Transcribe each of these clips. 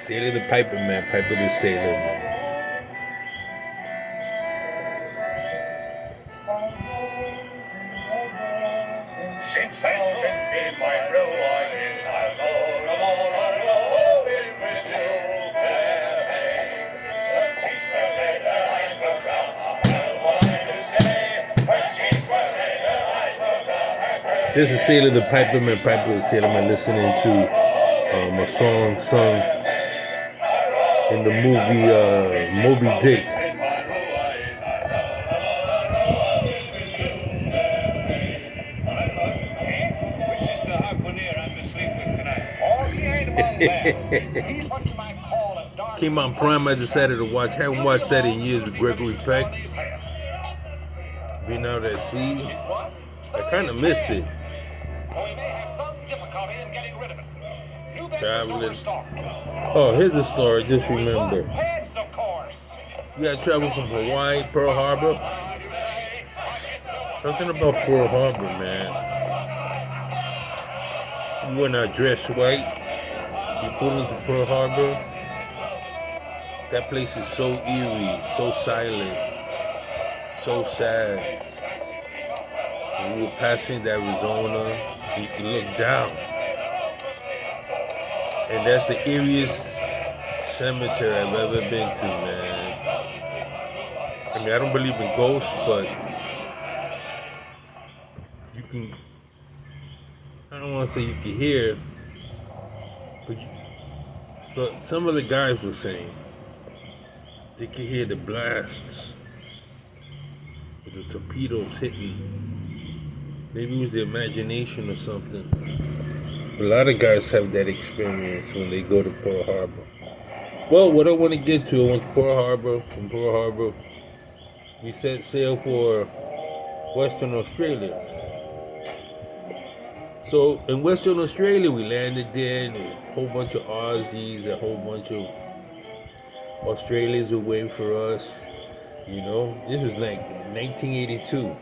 Sailor the Piper, man. Piper the Sailor, man. Since I can be my blue eyes, I'll go, come on, I'll go always with you, baby. When she's wearing her eyes were brown, I'll want to stay. When she's wearing her eyes were brown, This is Sailor the Piper, man. Piper the Sailor, man. Listening to a song sung in the movie Moby Dick. which is the harpooner I'm to sleep with tonight? Oh, he ain't among them. He's what you might call a dark. Came on Prime. I decided to watch. Haven't watched that in years with Gregory Peck. Being out at sea, I kind of miss it. Oh, he may have some difficulty in getting rid of it. New Bedford's Traveling. overstocked. Oh, here's the story. Just remember. Heads, of course. You gotta travel from Hawaii, Pearl Harbor. Something about Pearl Harbor, man. You were not dressed white. You pull into Pearl Harbor. That place is so eerie, so silent, so sad. When we were passing the Arizona, you can look down. And that's the eeriest cemetery I've ever been to, man. I mean, I don't believe in ghosts, but you can, I don't want to say you can hear, but some of the guys were saying they could hear the blasts with the torpedoes hitting. Maybe it was the imagination or something. A lot of guys have that experience when they go to Pearl Harbor. Well, what I want to get to, I went to Pearl Harbor. From Pearl Harbor, we set sail for Western Australia. So in Western Australia, we landed there, and a whole bunch of Aussies, a whole bunch of Australians were waiting for us. You know, this was like 1982.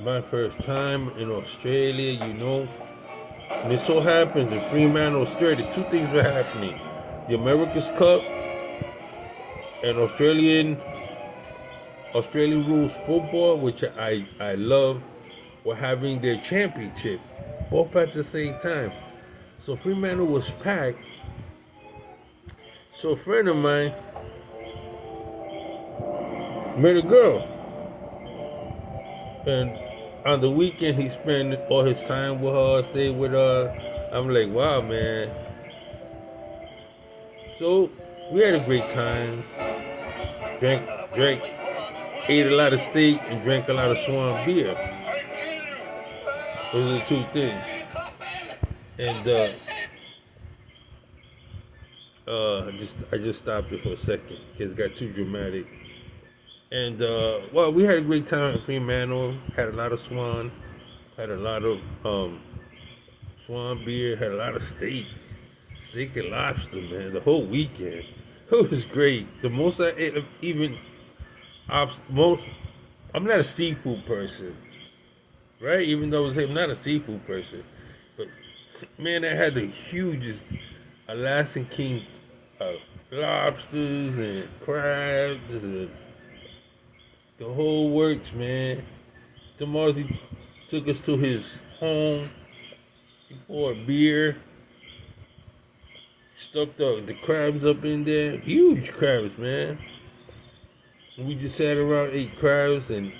My first time in Australia, you know. And it so happens in Fremantle, Australia, two things were happening. The America's Cup and Australian rules football, which I love, were having their championship, both at the same time. So Fremantle was packed. So a friend of mine met a girl, and on the weekend he spent all his time with her, stayed with her. I'm like, wow, man. So we had a great time. Drank, ate a lot of steak and drank a lot of Swan beer. Those are the two things. And I just stopped it for a second because it got too dramatic. And well, we had a great time in Fremantle. Had a lot of Swan. Had a lot of Swan beer. Had a lot of steak and lobster, man. The whole weekend, it was great. The most I ate, even most. I'm not a seafood person, right? Even though I'm not a seafood person, but man, I had the hugest Alaskan king lobsters and crabs and the whole works, man. Demarzi took us to his home. He poured beer, stuck the crabs up in there. Huge crabs, man. And we just sat around, ate crabs, and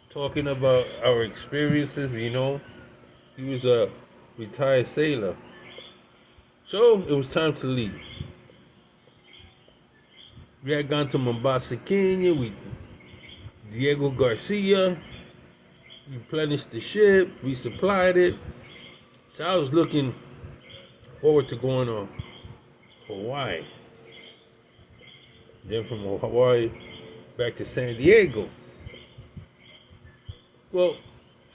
talking about our experiences, you know. He was a retired sailor. So it was time to leave. We had gone to Mombasa, Kenya. Diego Garcia replenished the ship, resupplied it. So I was looking forward to going to Hawaii. Then from Hawaii back to San Diego. Well,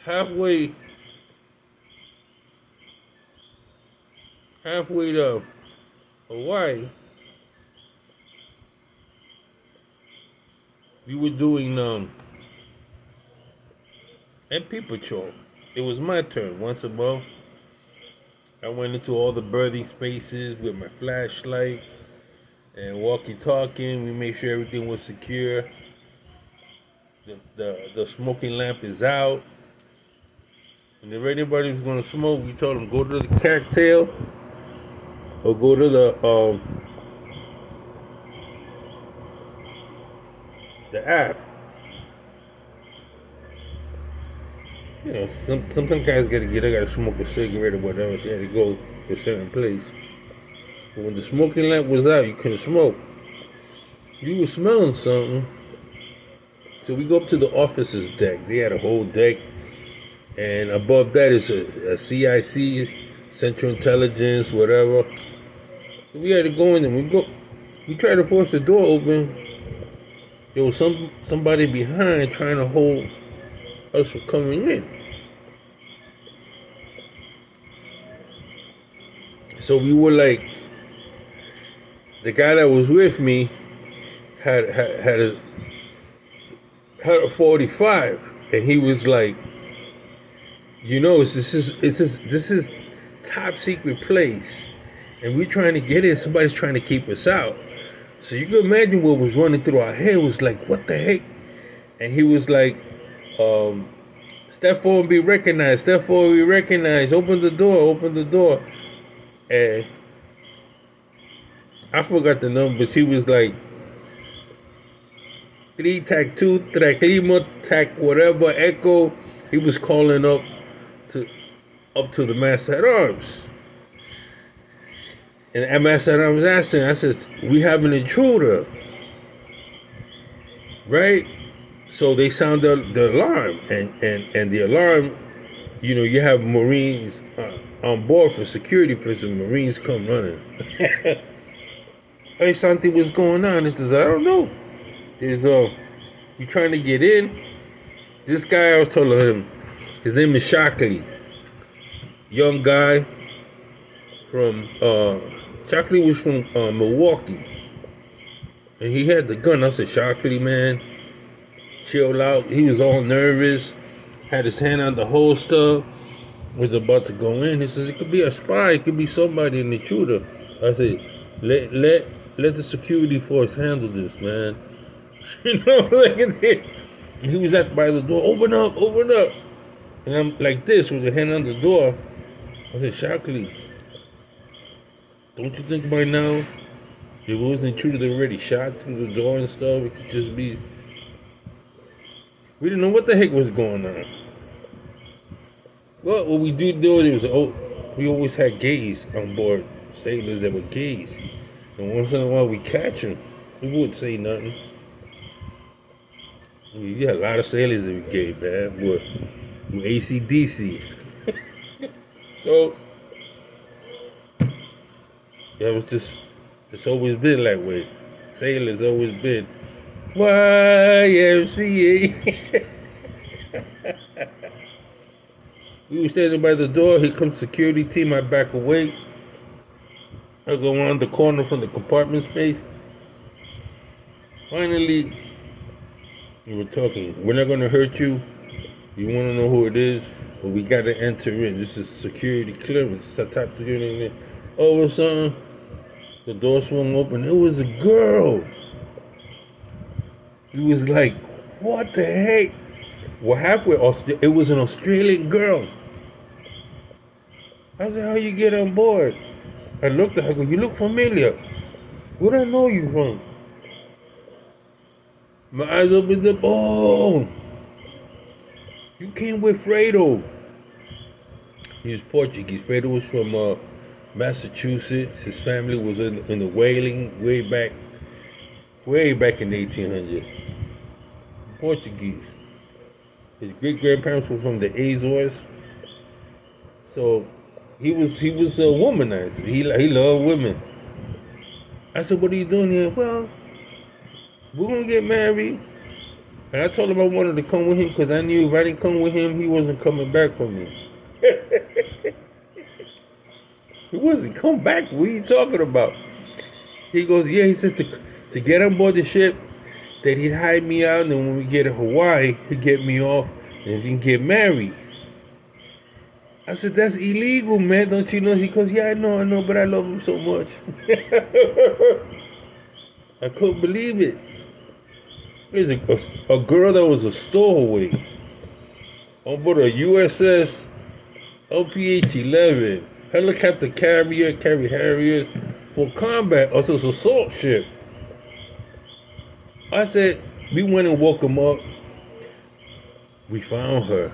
halfway to Hawaii, we were doing MP Patrol. It was my turn once a month. I went into all the berthing spaces with my flashlight and walkie-talkie. We made sure everything was secure. The smoking lamp is out. And if anybody was gonna smoke, we told them go to the cocktail or go to the app. You know, some guys gotta smoke a cigarette or whatever. They had to go to a certain place. But when the smoking lamp was out, you couldn't smoke. You were smelling something. So we go up to the officers deck. They had a whole deck, and above that is a CIC, Central Intelligence, whatever. So we had to go in there. We tried to force the door open. There was somebody behind trying to hold us from coming in. So we were like, the guy that was with me had a 45, and he was like, you know, this is top secret place, and we're trying to get in. Somebody's trying to keep us out. So you can imagine what was running through our head was like, what the heck? And he was like, step forward and be recognized. Step forward and be recognized. Open the door. Open the door. And I forgot the numbers. He was like 3 tac 2 track lima tac whatever echo. He was calling up to the Master at Arms. And Master at Arms asking, I said, we have an intruder. Right? So they sound the alarm, and the alarm, you know, you have Marines on board for security prison. Marines come running. Hey, something was going on. He says, I don't know. There's you trying to get in? This guy, I was telling him, his name is Shockley. Young guy from Shockley was from Milwaukee, and he had the gun. I said, Shockley, man, chill out. He was all nervous, had his hand on the holster, was about to go in. He says, it could be a spy, it could be somebody in the intruder. I said, let the security force handle this, man. You know, like it. He was by the door, open up. And I'm like this with a hand on the door. I said, Shockley, don't you think by now, if it was an intruder that already shot through the door and stuff, it could just be. We didn't know what the heck was going on. Well, what we do is we always had gays on board, sailors that were gays. And once in a while we catch them. We wouldn't say nothing. I mean, you had a lot of sailors that were gay, man. With AC/DC. So, it's always been that way. Sailors always been YMCA. We were standing by the door. Here comes security team. I back away. I go around the corner from the compartment space. Finally, we were talking. We're not going to hurt you. You want to know who it is? But we got to enter in. This is security clearance. It's a top security. All of a sudden, the door swung open. It was a girl. He was like, what the heck? What happened? It was an Australian girl. I said, how you get on board? I looked at her, I go, you look familiar. Where do I know you from? My eyes opened up. Oh, you came with Fredo. He's Portuguese. Fredo was from Massachusetts. His family was in the whaling way back in the 1800s. Portuguese. His great grandparents were from the Azores. So he was a womanizer. He loved women. I said, what are you doing here? Well, we're gonna get married. And I told him I wanted to come with him because I knew if I didn't come with him, he wasn't coming back for me. He wasn't come back. What are you talking about? He goes, yeah, he says to get on board the ship, that he'd hide me out, and then when we get to Hawaii, he'd get me off, and we can get married. I said, that's illegal, man. Don't you know? He goes, yeah, I know, but I love him so much. I couldn't believe it. There's a girl that was a stowaway on board a USS LPH-11 helicopter carry Harriers for combat. Also, it's an assault ship. I said, we went and woke him up. We found her.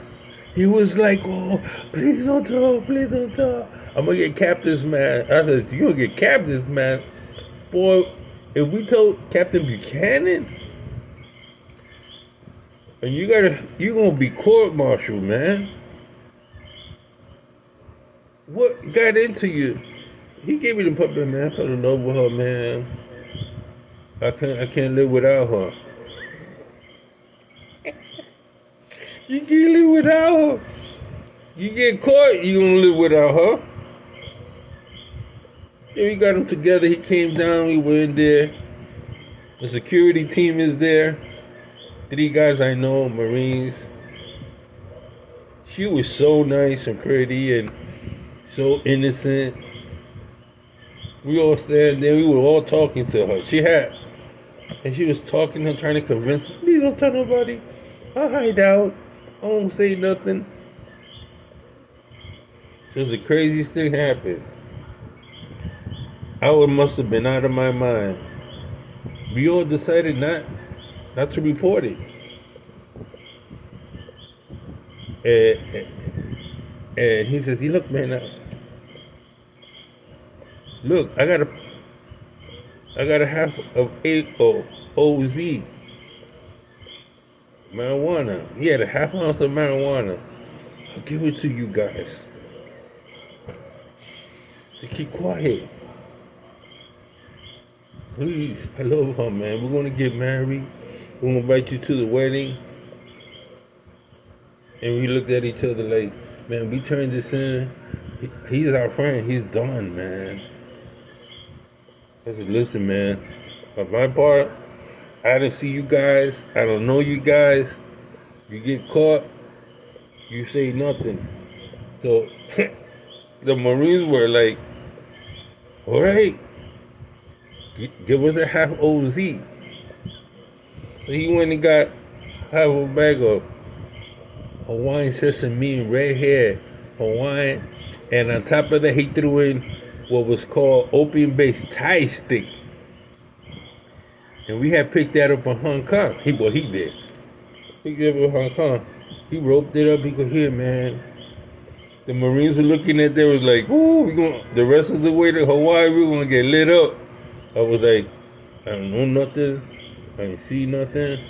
He was like, oh, please don't talk, please don't talk. I'm gonna get captain's man. I said, you gonna get captain's man? Boy, if we told Captain Buchanan, and you gonna be court-martialed, man. What got into you? He gave me the puppet, man. I fell in love with her, man. I can't live without her. You can't live without her. You get caught, you gonna live without her. Then we got him together. He came down. We were in there. The security team is there. 3 guys I know, Marines. She was so nice and pretty and so innocent. We all stand there. We were all talking to her. She was talking to her, trying to convince us, please don't tell nobody. I'll hide out. I won't say nothing. So the craziest thing happened. I must have been out of my mind. We all decided not to report it. And he says, look, man, look, I got a half of OZ marijuana. He had a half ounce of marijuana. I'll give it to you guys. So keep quiet. Please, I love her, man. We're gonna get married. We're gonna invite you to the wedding. And we looked at each other like, man, we turned this in. He's our friend. He's done, man. I said, listen, man. On my part, I didn't see you guys. I don't know you guys. You get caught, you say nothing. So the Marines were like, all right, give us a half OZ. So he went and got half a bag of Hawaiian sesame and red hair Hawaiian. And on top of that, he threw in what was called opium-based Thai stick. And we had picked that up in Hong Kong. He did. He gave it in Hong Kong. He roped it up. He go, here, man. The Marines were looking at that, was like, ooh, the rest of the way to Hawaii, we're going to get lit up. I was like, I don't know nothing. I ain't see nothing.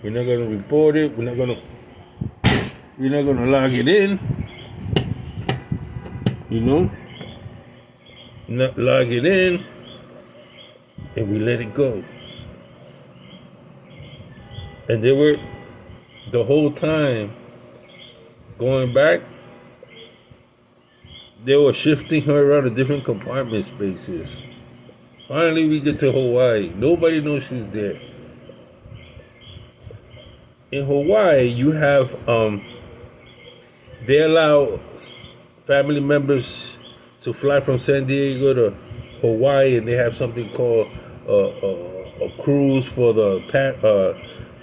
We're not going to report it. We're not going to log it in. You know? Not log it in. And we let it go. And they were, the whole time, going back, they were shifting her around to different compartment spaces. Finally, we get to Hawaii. Nobody knows she's there. In Hawaii, you have, they allow family members to fly from San Diego to Hawaii, and they have something called a cruise for the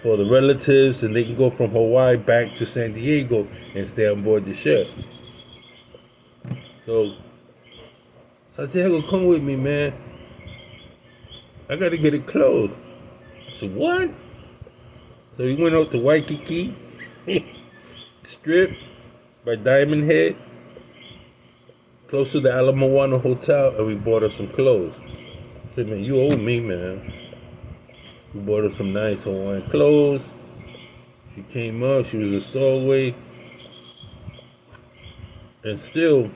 relatives, and they can go from Hawaii back to San Diego and stay on board the ship. So, Santiago, come with me, man. I gotta get it closed. I said, what? So we went out to Waikiki, Strip by Diamond Head, close to the Ala Moana Hotel, and we bought her some clothes. I said, man, you owe me, man. We bought her some nice Hawaiian clothes. She came up, she was a stowaway. And still,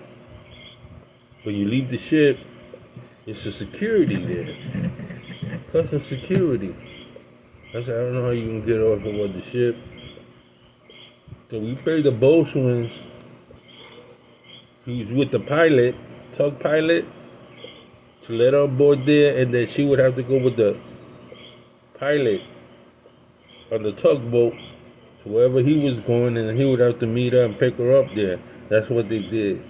when you leave the ship, it's a security there. Customs security. I said, I don't know how you can get off aboard the ship. So we paid the boatswain. He was with the pilot, tug pilot, to let her on board there, and then she would have to go with the pilot on the tugboat to wherever he was going, and he would have to meet her and pick her up there. That's what they did.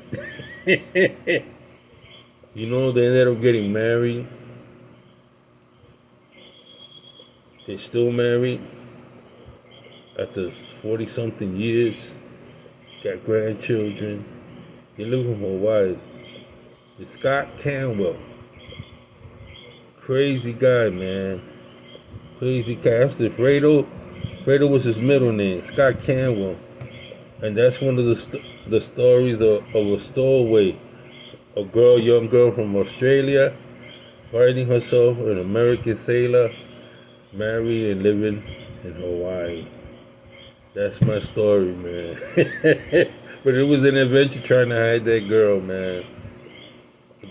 You know, they ended up getting married. They're still married after 40 something years. Got grandchildren. They live in Hawaii. It's Scott Canwell. Crazy guy, man. Crazy guy. That's the Fredo. Fredo was his middle name. Scott Canwell. And that's one of the stories of a stowaway. A girl, young girl from Australia, finding herself an American sailor, married and living in Hawaii. That's my story, man. But it was an adventure trying to hide that girl, man.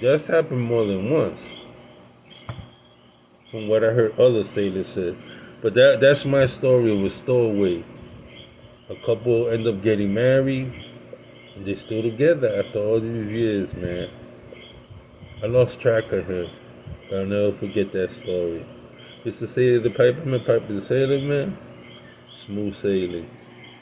That's happened more than once, from what I heard other sailors say. But that's my story of a stowaway. A couple end up getting married, and they're still together after all these years, man. I lost track of him, but I'll never forget that story. It's the state of the piper, man, piper the sailor, man. Smooth sailing.